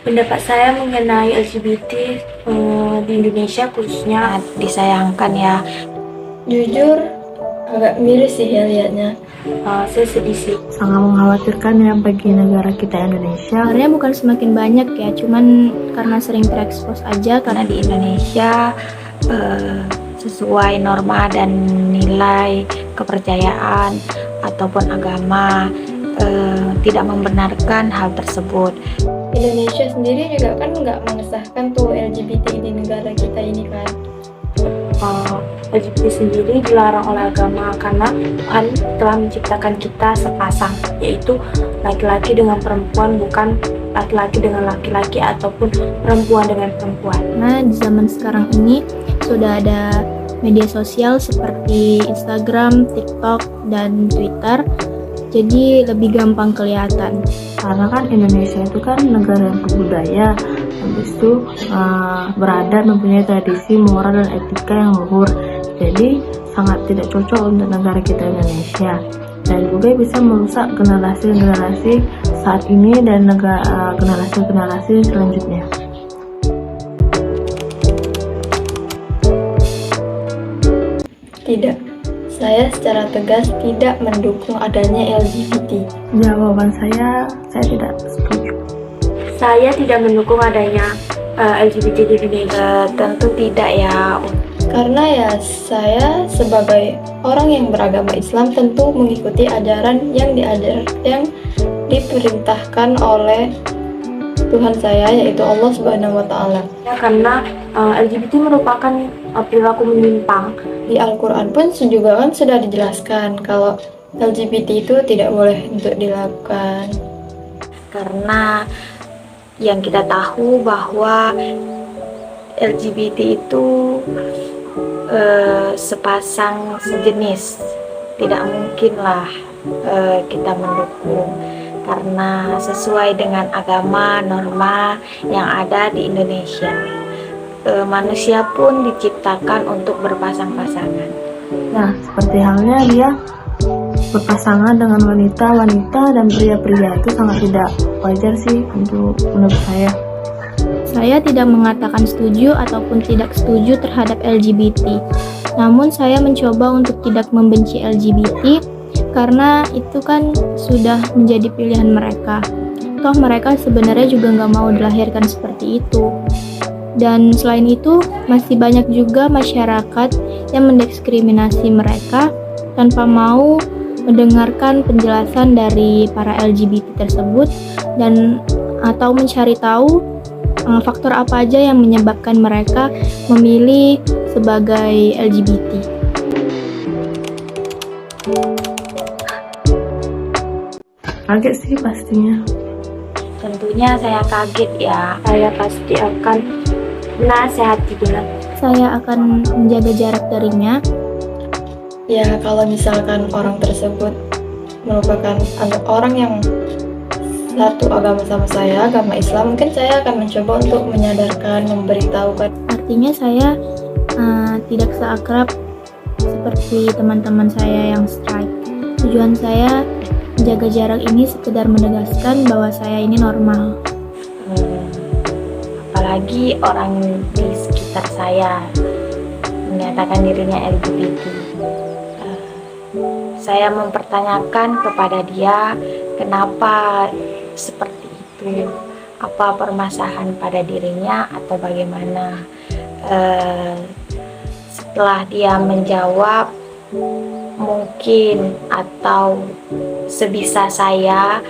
Pendapat saya mengenai LGBT di Indonesia khususnya disayangkan ya. Jujur agak miris sih ya lihatnya. saya sedih sih. Sangat mengkhawatirkan ya bagi negara kita Indonesia. Sebenarnya bukan semakin banyak ya, cuman karena sering terekspos aja. Karena di Indonesia sesuai norma dan nilai kepercayaan ataupun agama tidak membenarkan hal tersebut. Indonesia sendiri juga kan nggak mengesahkan tuh LGBT di negara kita ini kan. LGBT sendiri dilarang oleh agama karena Tuhan telah menciptakan kita sepasang, yaitu laki-laki dengan perempuan, bukan laki-laki dengan laki-laki ataupun perempuan dengan perempuan. Nah, di zaman sekarang ini sudah ada media sosial seperti Instagram, TikTok, dan Twitter, jadi lebih gampang kelihatan. Karena kan Indonesia itu kan negara yang berbudaya, habis itu beradab, mempunyai tradisi, moral, dan etika yang luhur. Jadi sangat tidak cocok untuk negara kita Indonesia, dan juga bisa merusak generasi-generasi saat ini dan generasi-generasi selanjutnya. Tidak, saya secara tegas tidak mendukung adanya LGBT. Jawaban saya tidak setuju. Saya tidak mendukung adanya LGBT di Indonesia. Tentu tidak ya. Karena ya saya sebagai orang yang beragama Islam tentu mengikuti ajaran yang diperintahkan oleh Tuhan saya, yaitu Allah Subhanahu wa Ta'ala. Ya, karena LGBT merupakan perilaku menyimpang. Di Al-Quran pun juga kan sudah dijelaskan kalau LGBT itu tidak boleh untuk dilakukan. Karena yang kita tahu bahwa LGBT itu sepasang sejenis, tidak mungkinlah kita mendukung, karena sesuai dengan agama norma yang ada di Indonesia. Manusia pun diciptakan untuk berpasang-pasangan. Nah, seperti halnya dia berpasangan dengan wanita dan pria-pria, itu sangat tidak wajar sih menurut saya. Saya tidak mengatakan setuju ataupun tidak setuju terhadap LGBT. Namun saya mencoba untuk tidak membenci LGBT karena itu kan sudah menjadi pilihan mereka. Toh mereka sebenarnya juga nggak mau dilahirkan seperti itu. Dan selain itu masih banyak juga masyarakat yang mendiskriminasi mereka tanpa mau mendengarkan penjelasan dari para LGBT tersebut dan atau mencari tahu faktor apa aja yang menyebabkan mereka memilih sebagai LGBT. Kaget sih pastinya. Tentunya saya kaget ya. Saya pasti akan menasehati dia. Saya akan menjaga jarak darinya. Ya kalau misalkan orang tersebut merupakan orang yang satu agama sama saya, agama Islam, mungkin saya akan mencoba untuk menyadarkan, memberitahukan. Artinya saya tidak seakrab seperti teman-teman saya yang strike. Tujuan saya menjaga jarak ini sekedar menegaskan bahwa saya ini normal. Apalagi orang di sekitar saya menyatakan dirinya LGBT. Saya mempertanyakan kepada dia kenapa seperti itu, apa permasalahan pada dirinya atau bagaimana. Setelah dia menjawab, mungkin atau sebisa saya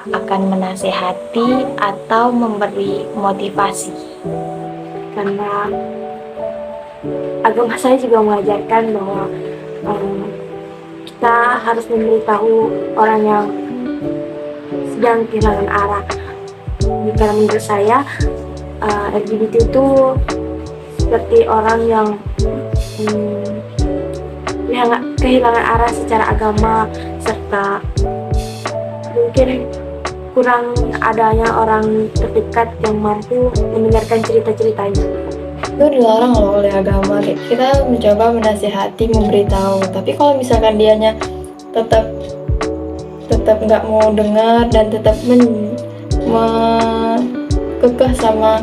akan menasehati atau memberi motivasi. Karena agama saya juga mengajarkan bahwa kita harus memberitahu orang yang sedang kehilangan arah. Karena menurut saya LGBT itu seperti orang yang kehilangan arah secara agama, serta mungkin kurang adanya orang terdekat yang mampu mendengarkan cerita-ceritanya. Itu dilarang loh oleh agama. Kita mencoba menasihati, memberitahu, tapi kalau misalkan dianya tetap nggak mau dengar dan tetap kekeh sama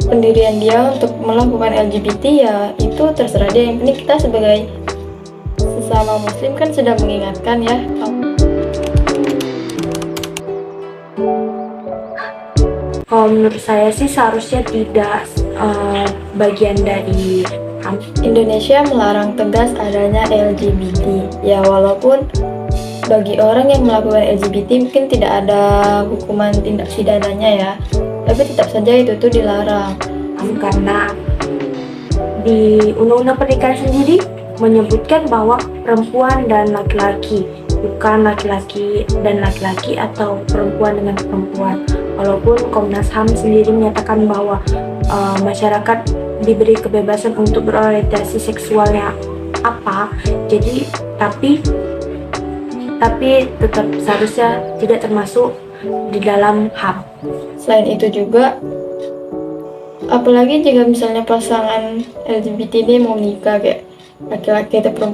pendirian dia untuk melakukan LGBT, ya itu terserah dia. Yang penting kita sebagai sesama muslim kan sudah mengingatkan ya. Kalau menurut saya sih seharusnya tidak bagian dari HAM. Indonesia melarang tegas adanya LGBT. Ya walaupun bagi orang yang melakukan LGBT mungkin tidak ada hukuman tindak pidananya ya, tapi tetap saja itu tuh dilarang. Karena di Undang-Undang Pernikahan sendiri menyebutkan bahwa perempuan dan laki-laki, bukan laki-laki dan laki-laki atau perempuan dengan perempuan. Walaupun Komnas HAM sendiri menyatakan bahwa masyarakat diberi kebebasan untuk berorientasi seksualnya apa, jadi tapi tetap seharusnya tidak termasuk di dalam HAM. Selain itu juga, apalagi jika misalnya pasangan LGBT ini mau nikah, kayak laki-laki atau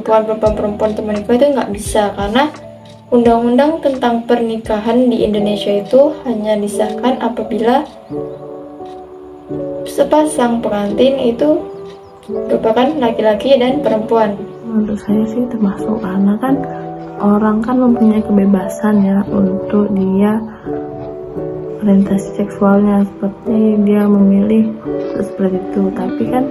perempuan teman nikah, itu nggak bisa, karena undang-undang tentang pernikahan di Indonesia itu hanya disahkan apabila sepasang pengantin itu merupakan laki-laki dan perempuan. Menurut saya sih termasuk, karena kan orang kan mempunyai kebebasan ya untuk dia orientasi seksualnya, seperti dia memilih seperti itu, tapi kan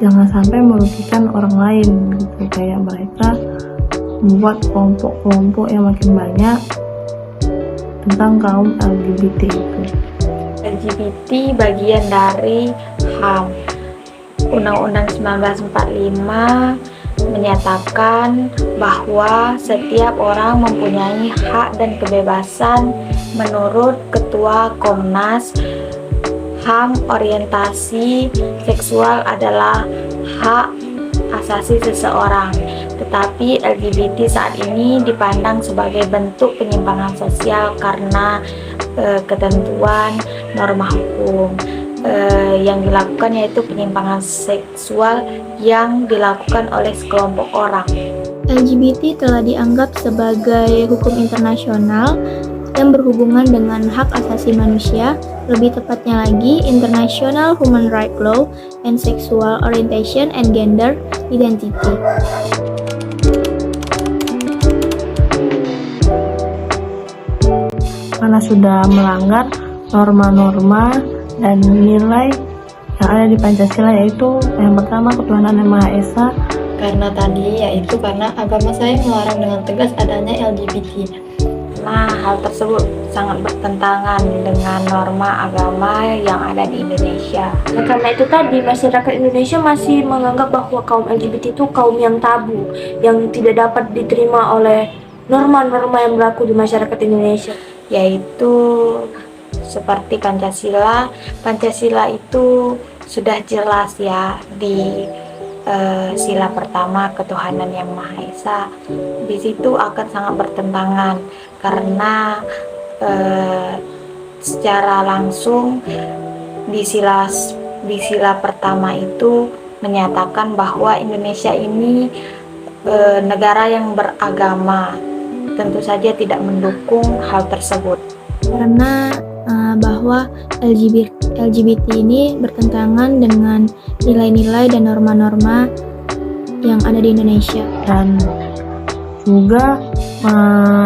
jangan sampai merugikan orang lain gitu, kayak mereka membuat kelompok-kelompok yang makin banyak tentang kaum LGBT itu. LGBT bagian dari HAM. Undang-Undang 1945 menyatakan bahwa setiap orang mempunyai hak dan kebebasan. Menurut Ketua Komnas HAM, orientasi seksual adalah hak asasi seseorang. Tetapi LGBT saat ini dipandang sebagai bentuk penyimpangan sosial karena ketentuan norma hukum yang dilakukan, yaitu penyimpangan seksual yang dilakukan oleh sekelompok orang. LGBT telah dianggap sebagai hukum internasional yang berhubungan dengan hak asasi manusia, lebih tepatnya lagi International Human Rights Law and Sexual Orientation and Gender Identity. Karena sudah melanggar norma-norma dan nilai yang ada di Pancasila, yaitu yang pertama ketuhanan Yang Maha Esa. Karena tadi yaitu karena agama saya melarang dengan tegas adanya LGBT. Nah, hal tersebut sangat bertentangan dengan norma agama yang ada di Indonesia. Nah, karena itu tadi masyarakat Indonesia masih menganggap bahwa kaum LGBT itu kaum yang tabu, yang tidak dapat diterima oleh norma-norma yang berlaku di masyarakat Indonesia, Yaitu seperti Pancasila. Pancasila itu sudah jelas ya di sila pertama ketuhanan Yang Maha Esa. Di situ akan sangat bertentangan karena secara langsung di sila pertama itu menyatakan bahwa Indonesia ini negara yang beragama. Tentu saja tidak mendukung hal tersebut. Karena bahwa LGBT ini bertentangan dengan nilai-nilai dan norma-norma yang ada di Indonesia. Dan juga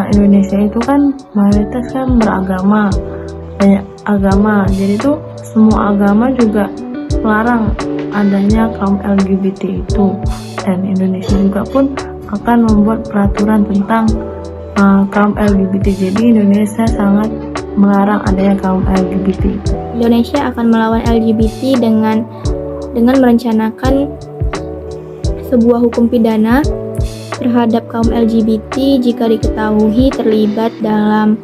Indonesia itu kan mayoritas kan beragama, banyak agama, jadi tuh semua agama juga melarang adanya kaum LGBT itu. Dan Indonesia juga pun akan membuat peraturan tentang kaum LGBT. Jadi Indonesia sangat melarang adanya kaum LGBT itu. Indonesia akan melawan LGBT dengan merencanakan sebuah hukum pidana terhadap kaum LGBT jika diketahui terlibat dalam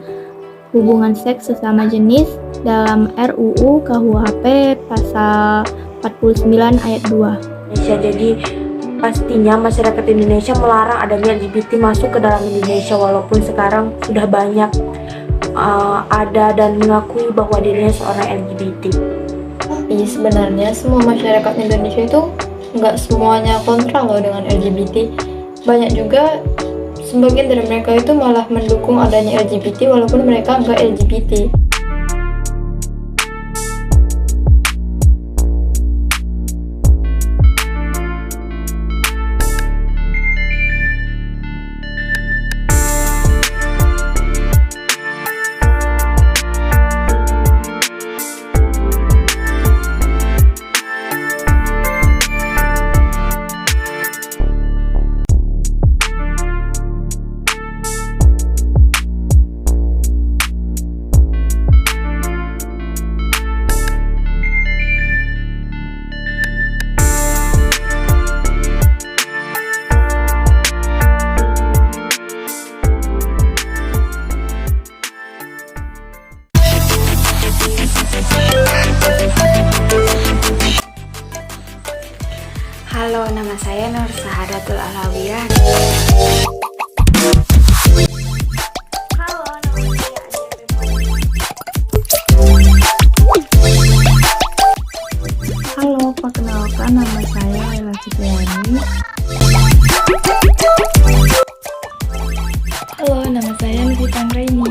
hubungan seks sesama jenis dalam RUU KUHP pasal 49 ayat 2. Indonesia. Jadi pastinya masyarakat Indonesia melarang adanya LGBT masuk ke dalam Indonesia, walaupun sekarang sudah banyak ada dan mengakui bahwa dirinya seorang LGBT. Tapi sebenarnya semua masyarakat Indonesia itu nggak semuanya kontra loh dengan LGBT. Banyak juga sebagian dari mereka itu malah mendukung adanya LGBT walaupun mereka nggak LGBT. Halo, nama saya Nur Sahadatul Alawiyah. Halo, perkenalkan nama saya Ella Cipriani. Halo, nama saya Nikita Anggraini.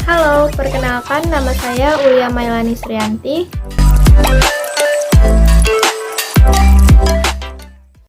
Halo, perkenalkan nama saya Ulia Mailani Srianti.